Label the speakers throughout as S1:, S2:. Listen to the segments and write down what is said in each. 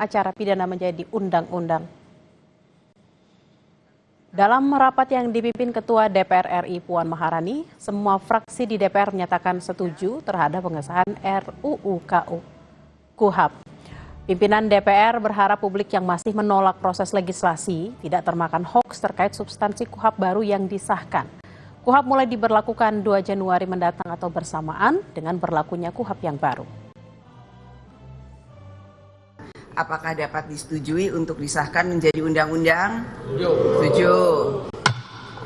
S1: acara pidana menjadi undang-undang. Dalam rapat yang dipimpin Ketua DPR RI Puan Maharani, semua fraksi di DPR menyatakan setuju terhadap pengesahan RUU KUHP. Pimpinan DPR berharap publik yang masih menolak proses legislasi tidak termakan hoaks terkait substansi KUHP baru yang disahkan. KUHP mulai diberlakukan 2 Januari mendatang atau bersamaan dengan berlakunya KUHP yang baru.
S2: Apakah dapat disetujui untuk disahkan menjadi undang-undang? Setuju.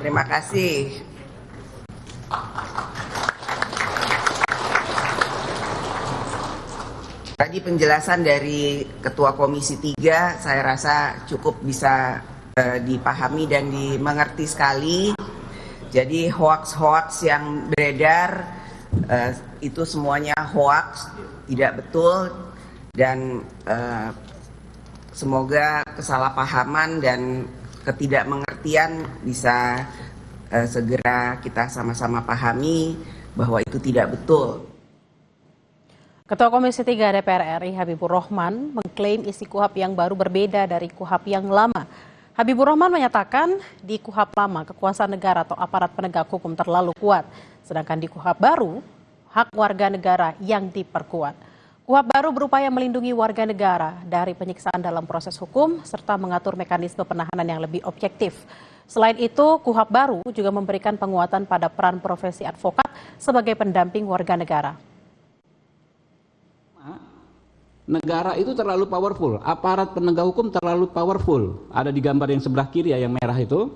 S2: Terima kasih. Tadi penjelasan dari Ketua Komisi 3 saya rasa cukup bisa dipahami dan dimengerti sekali. Jadi hoaks-hoaks yang beredar itu semuanya hoaks, tidak betul. Dan semoga kesalahpahaman dan ketidakmengertian bisa segera kita sama-sama pahami bahwa itu tidak betul.
S1: Ketua Komisi 3 DPR RI Habibur Rahman mengklaim isi KUHP yang baru berbeda dari KUHP yang lama. Habibur Rahman menyatakan di KUHP lama kekuasaan negara atau aparat penegak hukum terlalu kuat, sedangkan di KUHP baru hak warga negara yang diperkuat. KUHP baru berupaya melindungi warga negara dari penyiksaan dalam proses hukum serta mengatur mekanisme penahanan yang lebih objektif. Selain itu, KUHP baru juga memberikan penguatan pada peran profesi advokat sebagai pendamping warga negara.
S3: Negara itu terlalu powerful, aparat penegak hukum terlalu powerful. Ada di gambar yang sebelah kiri ya, yang merah itu.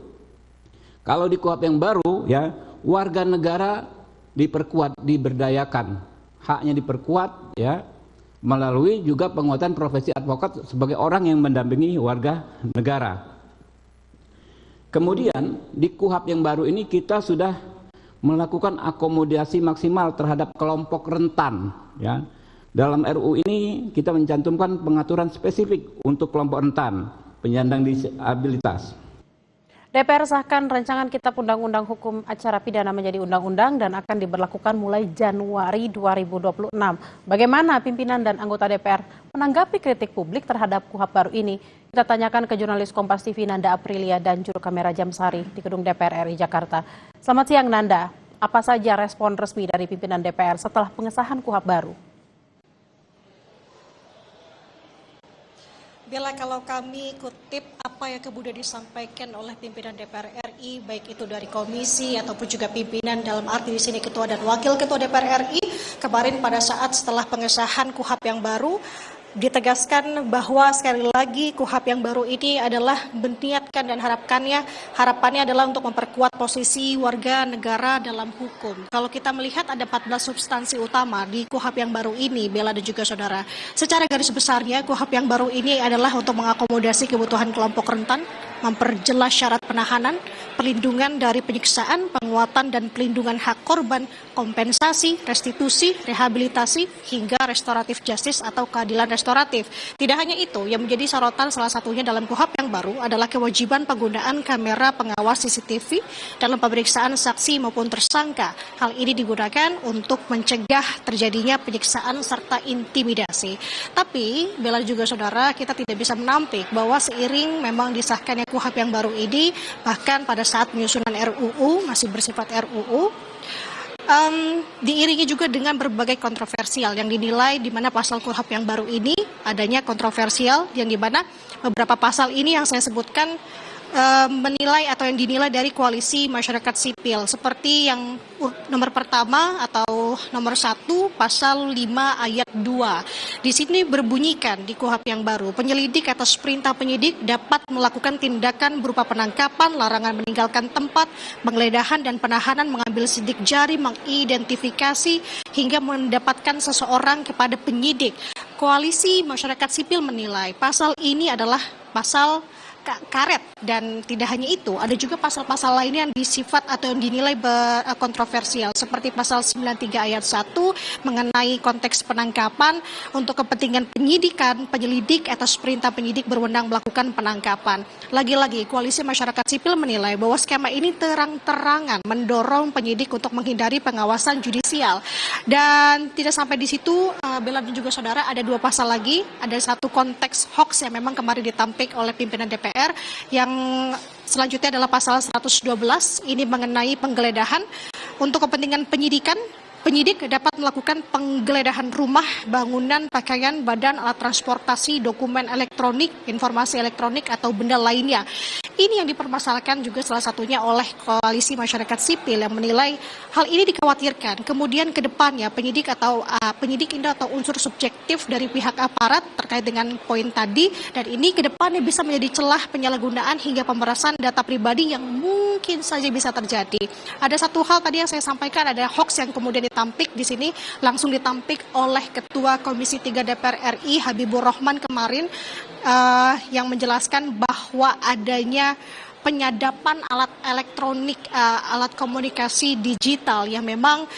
S3: Kalau di KUHP yang baru ya, warga negara diperkuat, diberdayakan, haknya diperkuat ya, melalui juga penguatan profesi advokat sebagai orang yang mendampingi warga negara. Kemudian di KUHP yang baru ini kita sudah melakukan akomodasi maksimal terhadap kelompok rentan ya. Dalam RUU ini kita mencantumkan pengaturan spesifik untuk kelompok rentan, penyandang disabilitas.
S1: DPR sahkan rancangan Kitab Undang-Undang Hukum Acara Pidana menjadi undang-undang dan akan diberlakukan mulai Januari 2026. Bagaimana pimpinan dan anggota DPR menanggapi kritik publik terhadap KUHP baru ini? Kita tanyakan ke jurnalis Kompas TV Nanda Aprilia dan juru kamera Jamsari di Gedung DPR RI Jakarta. Selamat siang Nanda, apa saja respon resmi dari pimpinan DPR setelah pengesahan KUHP baru?
S4: Bella, kalau kami kutip apa yang kemudian disampaikan oleh pimpinan DPR RI, baik itu dari komisi ataupun juga pimpinan dalam arti di sini ketua dan wakil ketua DPR RI, kemarin pada saat setelah pengesahan KUHP yang baru, ditegaskan bahwa sekali lagi KUHP yang baru ini adalah berniatkan dan harapannya adalah untuk memperkuat posisi warga negara dalam hukum. Kalau kita melihat ada 14 substansi utama di KUHP yang baru ini, Bella dan juga saudara. Secara garis besarnya KUHP yang baru ini adalah untuk mengakomodasi kebutuhan kelompok rentan, memperjelas syarat penahanan, perlindungan dari penyiksaan, penguatan dan pelindungan hak korban, kompensasi, restitusi, rehabilitasi, hingga restoratif justice atau keadilan restoratif. Tidak hanya itu, yang menjadi sorotan salah satunya dalam KUHP yang baru adalah kewajiban penggunaan kamera pengawas CCTV dalam pemeriksaan saksi maupun tersangka. Hal ini digunakan untuk mencegah terjadinya penyiksaan serta intimidasi. Tapi, Bella juga saudara, kita tidak bisa menampik bahwa seiring memang disahkannya KUHP yang baru ini, bahkan pada saat penyusunan RUU, masih bersifat RUU, diiringi juga dengan berbagai kontroversial yang dinilai di mana pasal KUHP yang baru ini adanya kontroversial yang di mana beberapa pasal ini yang saya sebutkan menilai atau yang dinilai dari koalisi masyarakat sipil seperti yang nomor pertama atau nomor 1 pasal 5 ayat 2. Di sini berbunyikan di KUHP yang baru, penyelidik atas perintah penyidik dapat melakukan tindakan berupa penangkapan, larangan meninggalkan tempat, penggeledahan dan penahanan, mengambil sidik jari, mengidentifikasi hingga mendapatkan seseorang kepada penyidik. Koalisi masyarakat sipil menilai pasal ini adalah pasal karet. Dan tidak hanya itu, ada juga pasal-pasal lainnya yang disifat atau yang dinilai kontroversial seperti pasal 93 ayat 1 mengenai konteks penangkapan untuk kepentingan penyidikan, penyelidik atas perintah penyidik berwenang melakukan penangkapan. Lagi-lagi Koalisi Masyarakat Sipil menilai bahwa skema ini terang-terangan mendorong penyidik untuk menghindari pengawasan judisial. Dan tidak sampai di situ, Bella dan juga saudara, ada dua pasal lagi, ada satu konteks hoax yang memang kemarin ditampik oleh pimpinan DPR, yang selanjutnya adalah pasal 112, ini mengenai penggeledahan untuk kepentingan penyidikan. Penyidik dapat melakukan penggeledahan rumah, bangunan, pakaian, badan, alat transportasi, dokumen elektronik, informasi elektronik, atau benda lainnya. Ini yang dipermasalahkan juga salah satunya oleh Koalisi Masyarakat Sipil yang menilai hal ini dikhawatirkan. Kemudian ke depannya penyidik ini atau unsur subjektif dari pihak aparat terkait dengan poin tadi, dan ini ke depannya bisa menjadi celah penyalahgunaan hingga pemerasan data pribadi yang mungkin saja bisa terjadi. Ada satu hal tadi yang saya sampaikan, ada hoax yang kemudian ditampik di sini, langsung ditampik oleh Ketua Komisi 3 DPR RI Habibur Rahman kemarin, yang menjelaskan bahwa adanya penyadapan alat elektronik, alat komunikasi digital yang memang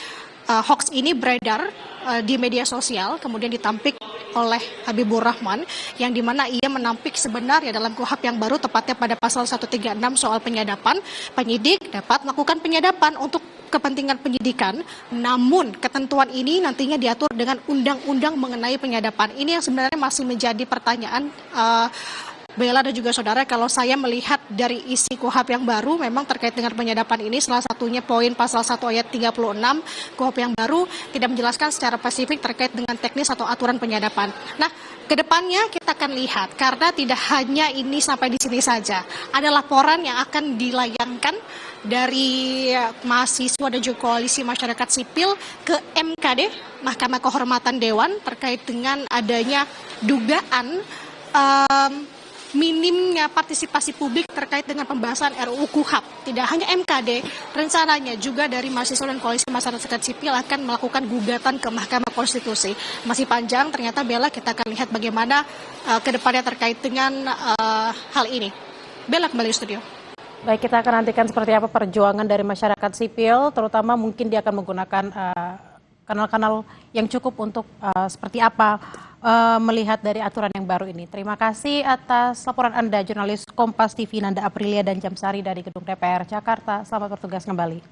S4: hoax ini beredar di media sosial, kemudian ditampik oleh Habibur Rahman, yang dimana ia menampik sebenarnya dalam KUHP yang baru, tepatnya pada pasal 136 soal penyadapan, penyidik dapat melakukan penyadapan untuk kepentingan penyidikan, namun ketentuan ini nantinya diatur dengan undang-undang mengenai penyadapan. Ini yang sebenarnya masih menjadi pertanyaan Bella dan juga saudara. Kalau saya melihat dari isi KUHP yang baru, memang terkait dengan penyadapan ini, salah satunya poin pasal 1 ayat 36 KUHP yang baru tidak menjelaskan secara spesifik terkait dengan teknis atau aturan penyadapan. Nah, kedepannya kita akan lihat, karena tidak hanya ini sampai di sini saja. Ada laporan yang akan dilayangkan dari mahasiswa dan juga Koalisi Masyarakat Sipil ke MKD, Mahkamah Kehormatan Dewan, terkait dengan adanya dugaan minimnya partisipasi publik terkait dengan pembahasan RUU KUHP. Tidak hanya MKD, rencananya juga dari mahasiswa dan Koalisi Masyarakat Sipil akan melakukan gugatan ke Mahkamah Konstitusi. Masih panjang ternyata, Bella, kita akan lihat bagaimana ke depannya terkait dengan hal ini. Bella, kembali ke studio.
S1: Baik, kita akan nantikan seperti apa perjuangan dari masyarakat sipil, terutama mungkin dia akan menggunakan kanal-kanal yang cukup untuk seperti apa melihat dari aturan yang baru ini. Terima kasih atas laporan Anda, jurnalis Kompas TV Nanda Aprilia dan Jamsari dari Gedung DPR Jakarta. Selamat bertugas kembali.